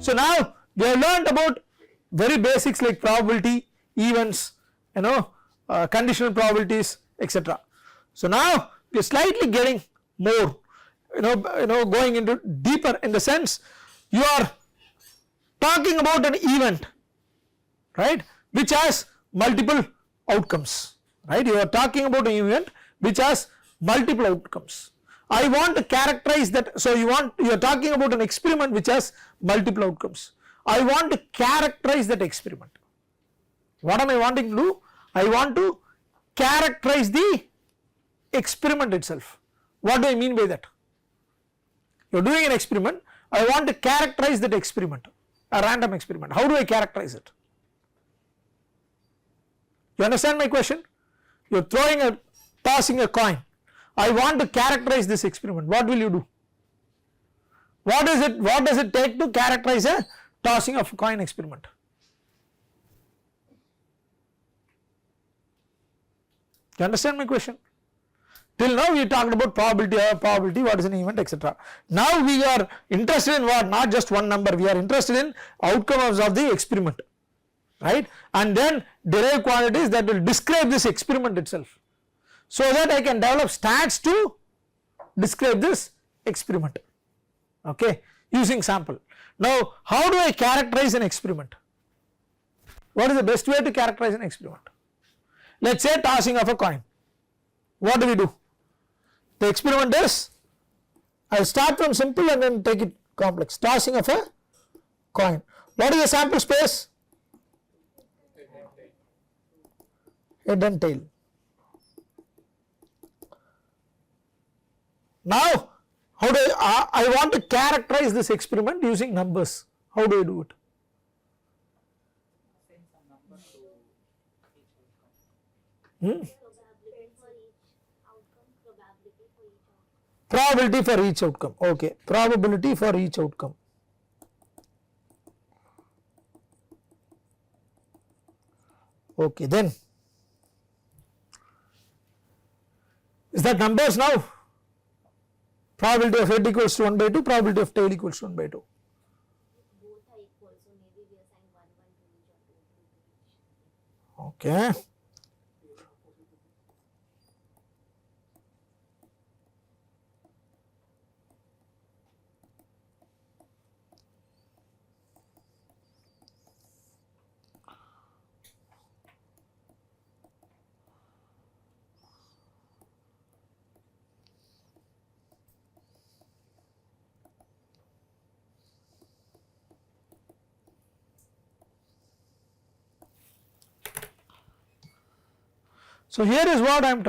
So now we have learnt about very basics like probability, events, conditional probabilities, etc. So now we are slightly getting more, going into deeper, in the sense you are talking about an event, right, which has multiple outcomes, right. You are talking about an event which has multiple outcomes. I want to characterize that. So you are talking about an experiment which has multiple outcomes. I want to characterize that experiment. What am I wanting to do? I want to characterize the experiment itself. What do I mean by that? You are doing an experiment, I want to characterize that experiment, a random experiment. How do I characterize it? You understand my question? You are tossing a coin. I want to characterize this experiment. What will you do? What does it take to characterize a tossing of a coin experiment? You understand my question? Till now we talked about probability, what is an event, etc. Now we are interested in what? Not just one number, we are interested in outcomes of the experiment, right, and then derive quantities that will describe this experiment itself, so that I can develop stats to describe this experiment, okay, using sample. Now how do I characterize an experiment? What is the best way to characterize an experiment? Let us say tossing of a coin. What do? The experiment is, I will start from simple and then take it complex. Tossing of a coin. What is the sample space? Head and tail. Now how do I want to characterize this experiment using numbers. How do I do it? Probability for each outcome, okay, probability for each outcome. Okay, then is that numbers now? Probability of head equals to 1 by 2, probability of tail equals to 1 by 2. Both are equal, so maybe we assign 1 to each or 2 to each. Okay. So here is what I am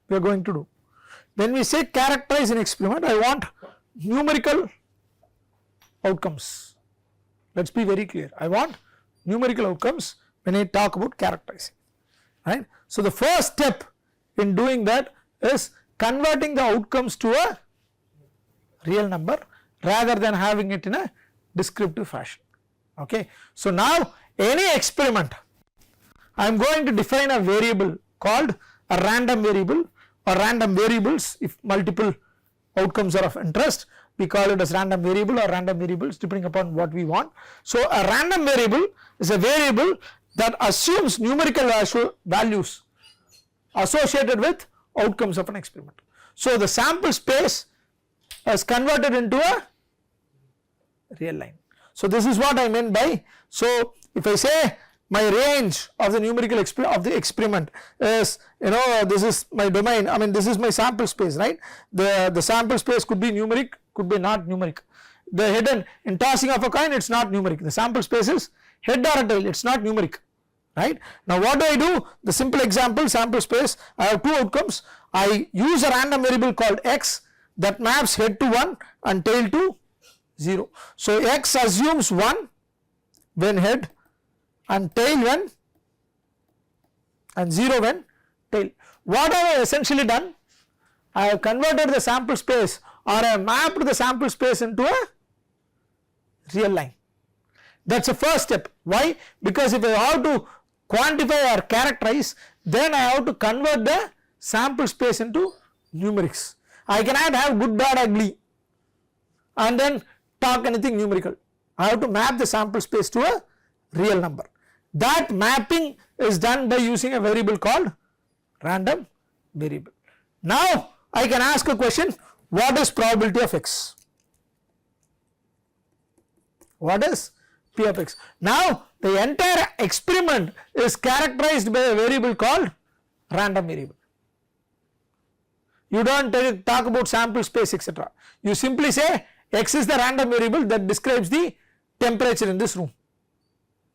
we are going to do. When we say characterize an experiment, I want numerical outcomes. Let us be very clear. I want numerical outcomes when I talk about characterizing, right. So the first step in doing that is converting the outcomes to a real number rather than having it in a descriptive fashion, okay. So now any experiment, I am going to define a variable called a random variable or random variables. If multiple outcomes are of interest, we call it as random variable or random variables depending upon what we want. So a random variable is a variable that assumes numerical values associated with outcomes of an experiment. So the sample space is converted into a real line. So this is what I meant by, so if I say my range of the numerical of the experiment is, this is my domain, I mean this is my sample space, right. The sample space could be numeric, could be not numeric. The hidden in tossing of a coin, it is not numeric, the sample space is head or a tail, it is not numeric, right. Now what do? The simple example, sample space, I have two outcomes. I use a random variable called x that maps head to 1 and tail to 0. So x assumes 1 when head and tail when and 0 when tail. What have I essentially done? I have converted the sample space or I have mapped the sample space into a real line. That is the first step. Why? Because if I have to quantify or characterize, then I have to convert the sample space into numerics. I cannot have good, bad, ugly and then talk anything numerical. I have to map the sample space to a real number. That mapping is done by using a variable called random variable. Now I can ask a question, what is probability of x? What is P of x? Now the entire experiment is characterized by a variable called random variable. You don't talk about sample space, etc. You simply say x is the random variable that describes the temperature in this room,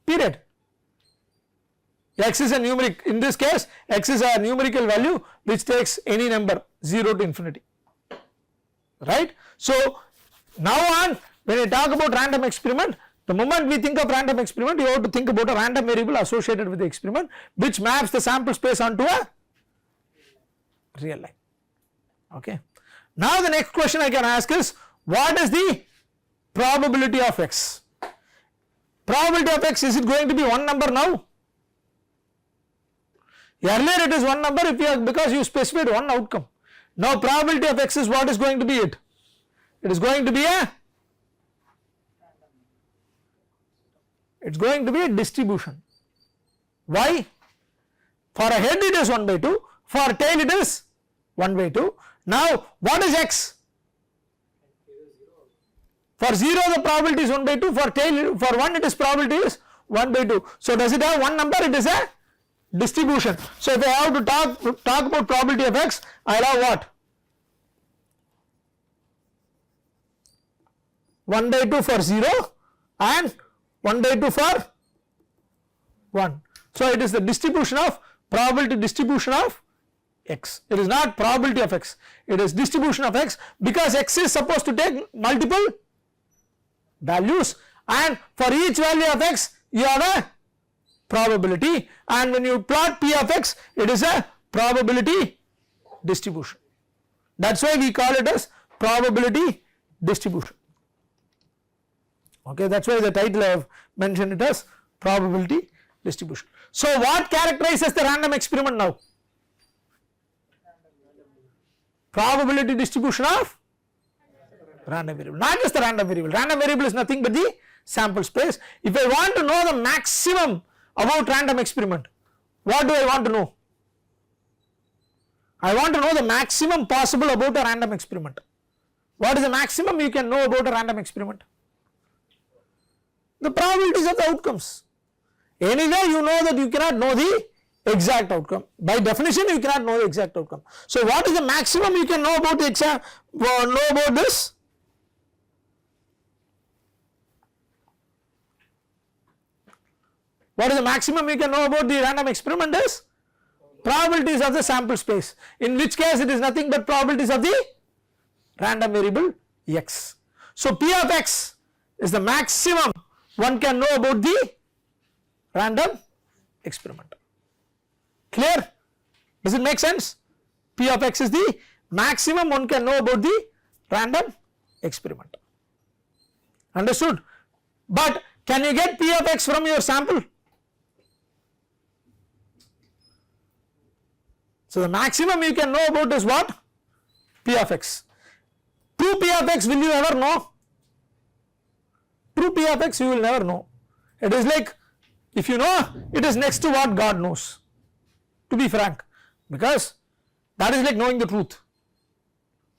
period. X is a numeric, in this case x is a numerical value which takes any number 0 to infinity, right. So now on, when I talk about random experiment, the moment we think of random experiment, you have to think about a random variable associated with the experiment which maps the sample space onto a real line, okay. Now the next question I can ask is, what is the probability of x? Probability of x, is it going to be one number now? Earlier it is one number if you are, because you specified one outcome. Now probability of x is what is going to be it? It is going to be a, it is going to be a distribution. Why? For a head it is 1 by 2, for tail it is 1 by 2. Now what is x? For 0 the probability is 1 by 2, for tail, for 1 it is probability is 1 by 2. So does it have one number? It is a distribution. So if I have to talk about probability of x, I will have what? 1 by 2 for 0 and 1 by 2 for 1. So it is the distribution of, probability distribution of x. It is not probability of x, it is distribution of x, because x is supposed to take multiple values, and for each value of x you have a probability, and when you plot P of x, it is a probability distribution. That is why we call it as probability distribution, okay. That is why the title I have mentioned it as probability distribution. So what characterizes the random experiment now? Probability distribution of random variable, not just the random variable. Random variable is nothing but the sample space. If I want to know the maximum about random experiment, what do I want to know? I want to know the maximum possible about a random experiment. What is the maximum you can know about a random experiment? The probabilities of the outcomes. Anyway you know that you cannot know the exact outcome. By definition you cannot know the exact outcome. So what is the maximum you can know about the exam, know about this? What is the maximum you can know about the random experiment is? Probabilities of the sample space, in which case it is nothing but probabilities of the random variable x. So P of x is the maximum one can know about the random experiment. Clear? Does it make sense? P of x is the maximum one can know about the random experiment. Understood? But can you get P of x from your sample? So the maximum you can know about is what? P of x. True P of x will you ever know? True P of x you will never know. It is like, if you know, it is next to what God knows, to be frank, because that is like knowing the truth.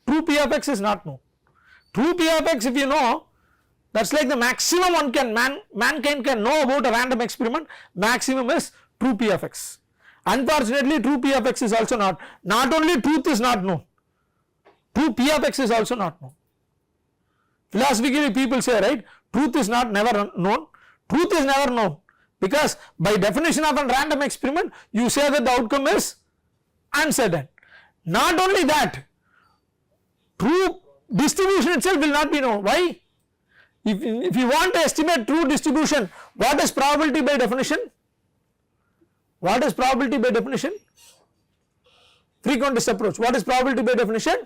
True P of x is not known. True P of x, if you know, that is like the maximum one can, mankind can know about a random experiment, maximum is true P of x. Unfortunately true P of x is also not only truth is not known, true P of x is also not known. Philosophically people say, right, truth is not never known, truth is never known, because by definition of a random experiment you say that the outcome is uncertain. Not only that, true distribution itself will not be known. Why? If you want to estimate true distribution, what is probability by definition? What is probability by definition? Frequentist approach. What is probability by definition?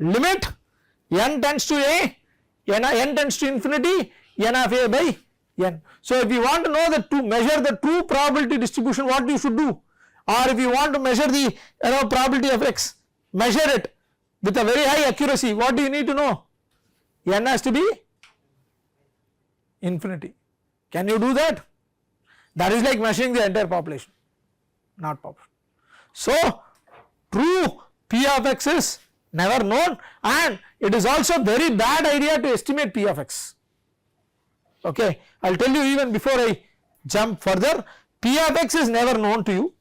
Limit n tends to a, n tends to infinity, n of a by n. So if you want to know the, to measure the true probability distribution, what you should do? Or if you want to measure the probability of x, measure it with a very high accuracy, what do you need to know? N has to be infinity. Can you do that? That is like measuring the entire population, not possible. So, true P of x is never known, and it is also very bad idea to estimate P of x. Okay, I will tell you even before I jump further, P of x is never known to you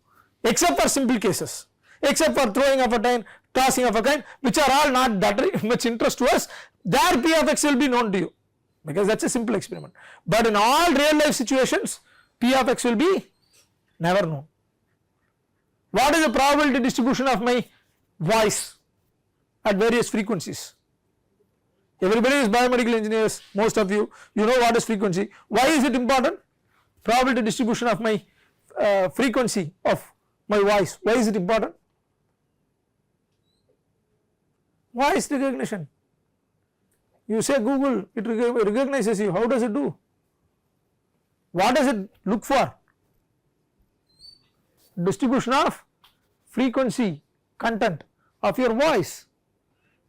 except for simple cases, except for throwing of a coin, tossing of a coin, which are all not that much interest to us. There P of x will be known to you because that is a simple experiment, but in all real life situations P of x will be never known. What is the probability distribution of my voice at various frequencies? Everybody is biomedical engineers, most of you, you know what is frequency. Why is it important? Probability distribution of my frequency of my voice. Why is it important? Voice recognition. You say Google, it recognizes you. How does it do? What does it look for? Distribution of frequency content of your voice.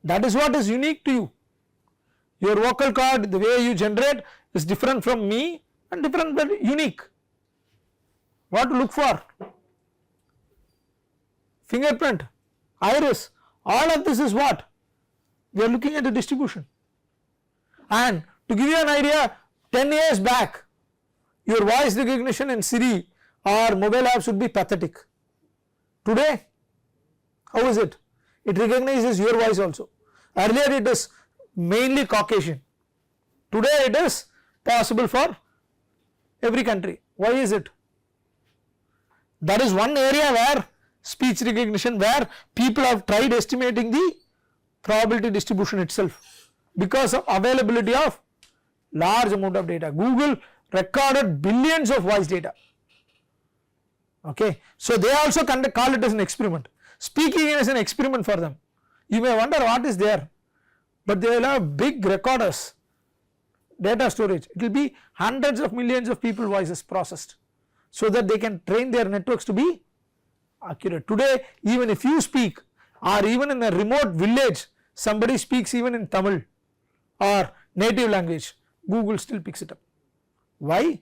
That is what is unique to you. Your vocal cord, the way you generate is different from me and different but unique. What to look for? Fingerprint, iris, all of this is what? We are looking at the distribution. And to give you an idea, 10 years back, your voice recognition in Siri or mobile apps would be pathetic. Today, how is it? It recognizes your voice also. Earlier it is mainly Caucasian. Today it is possible for every country. Why is it? That is one area where speech recognition, where people have tried estimating the probability distribution itself because of availability of large amount of data. Google recorded billions of voice data. Okay, so they also call it as an experiment. Speaking is an experiment for them. You may wonder what is there, but they will have big recorders, data storage. It will be hundreds of millions of people voices processed, so that they can train their networks to be accurate. Today, even if you speak, or even in a remote village, somebody speaks even in Tamil or native language, Google still picks it up. Why?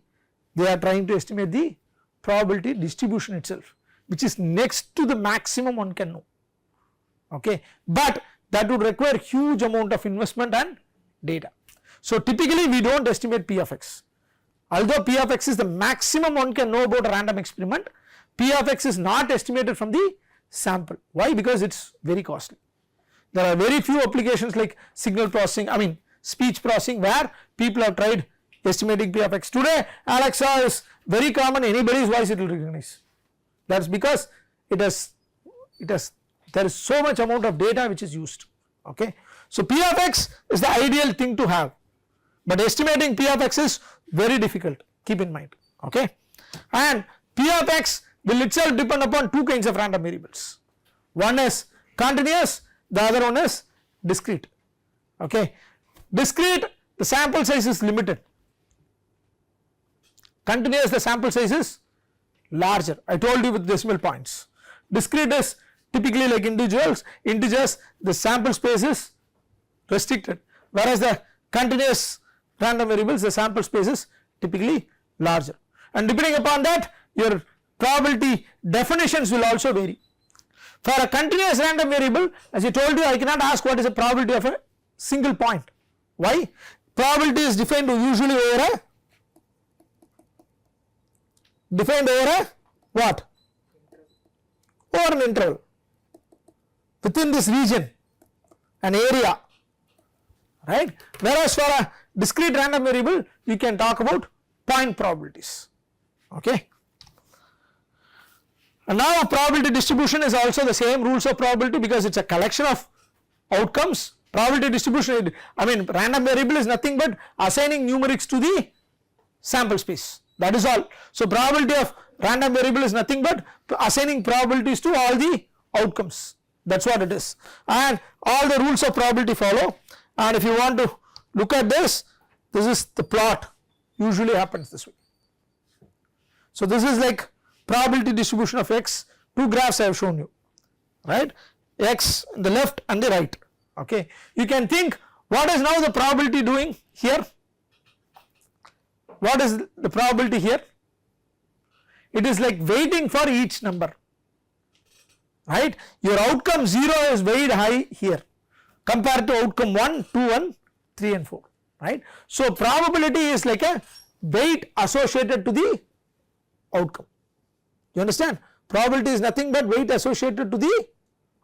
They are trying to estimate the probability distribution itself, which is next to the maximum one can know. Okay, but that would require huge amount of investment and data. So typically we do not estimate P of x. Although P of x is the maximum one can know about a random experiment, P of x is not estimated from the sample. Why? Because it is very costly. There are very few applications like signal processing, I mean speech processing, where people have tried estimating P of x. Today Alexa is very common, anybody's voice it will recognize. That is because there is so much amount of data which is used. Okay. So P of x is the ideal thing to have, but estimating P of x is very difficult, keep in mind. Okay. And P of x will itself depend upon two kinds of random variables. One is continuous, the other one is discrete. Okay. Discrete, the sample size is limited. Continuous, the sample size is larger. I told you with decimal points. Discrete is typically like integers, the sample space is restricted, whereas the continuous random variables, the sample space is typically larger, and depending upon that your probability definitions will also vary. For a continuous random variable, as I told you, I cannot ask what is the probability of a single point. Why? Probability is defined usually over a what? Over an interval within this region, an area, right? Whereas for a discrete random variable you can talk about point probabilities. Okay. And now probability distribution is also the same rules of probability, because it is a collection of outcomes. Probability distribution, I mean random variable is nothing but assigning numerics to the sample space, that is all. So probability of random variable is nothing but assigning probabilities to all the outcomes, that is what it is, and all the rules of probability follow. And if you want to look at this is the plot, usually happens this way. So this is like probability distribution of x, two graphs I have shown you, right, x in the left and the right. Okay. You can think what is now the probability doing here? what is the probability here? It is like weighting for each number, right? Your outcome 0 is weighed high here compared to outcome 1, 2 and 3 and 4, right? So probability is like a weight associated to the outcome. You understand? Probability is nothing but weight associated to the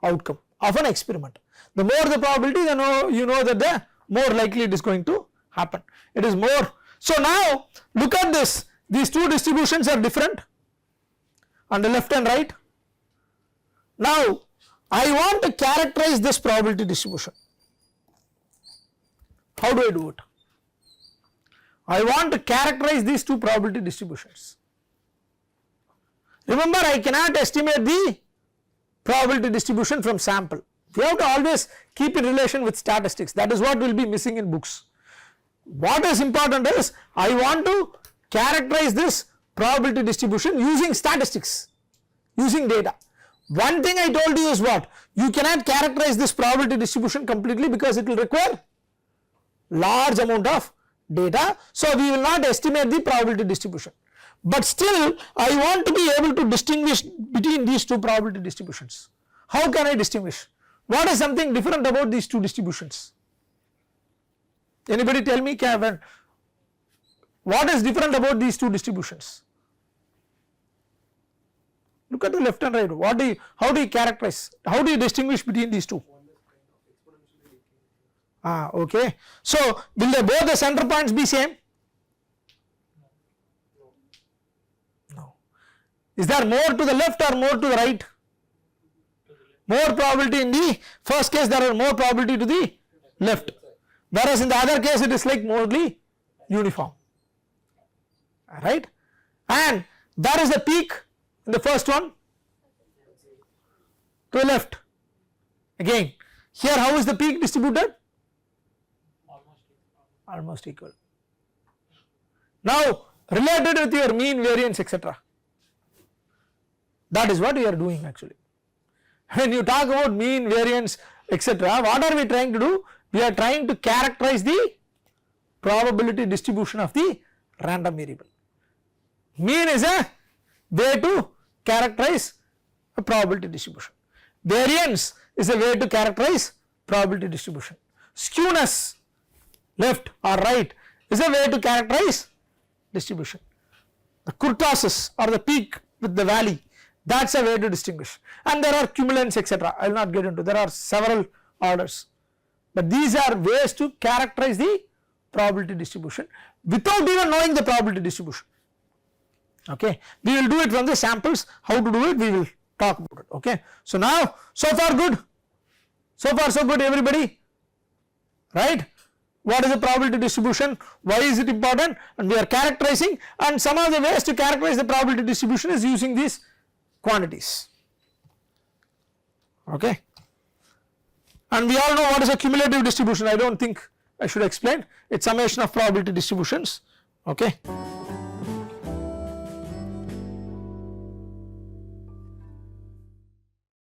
outcome of an experiment. The more the probability, the more you know that the more likely it is going to happen. It is more. So now look at this, these two distributions are different on the left and right. Now I want to characterize this probability distribution. How do I do it? I want to characterize these two probability distributions. Remember, I cannot estimate the probability distribution from sample. We have to always keep in relation with statistics. That is what will be missing in books. What is important is I want to characterize this probability distribution using statistics, using data. One thing I told you is what? You cannot characterize this probability distribution completely because it will require large amount of data. So we will not estimate the probability distribution. But still I want to be able to distinguish between these two probability distributions. How can I distinguish? What is something different about these two distributions? Anybody tell me, Kevin, what is different about these two distributions? Look at the left and right. How do you characterize? How do you distinguish between these two? Okay. So will they both the center points be same? No. Is there more to the left or more to the right? More probability in the first case, there are more probability to the left, whereas in the other case it is like morely uniform, right? And there is a peak in the first one to the left. Again, here how is the peak distributed? Almost equal. Now related with your mean, variance, etc. That is what we are doing actually. When you talk about mean, variance, etc., what are we trying to do? We are trying to characterize the probability distribution of the random variable. Mean is a way to characterize a probability distribution. Variance is a way to characterize probability distribution. Skewness, left or right, is a way to characterize distribution. The kurtosis or the peak with the valley, that is a way to distinguish. And there are cumulants, etc. I will not get into, there are several orders, but these are ways to characterize the probability distribution without even knowing the probability distribution. Okay, we will do it from the samples. How to do it, we will talk about it. Okay, so now, so far good, so far so good everybody, right? What is the probability distribution, why is it important, and we are characterizing, and some of the ways to characterize the probability distribution is using these quantities. Okay, and we all know what is a cumulative distribution. I do not think I should explain, it is summation of probability distributions. Okay.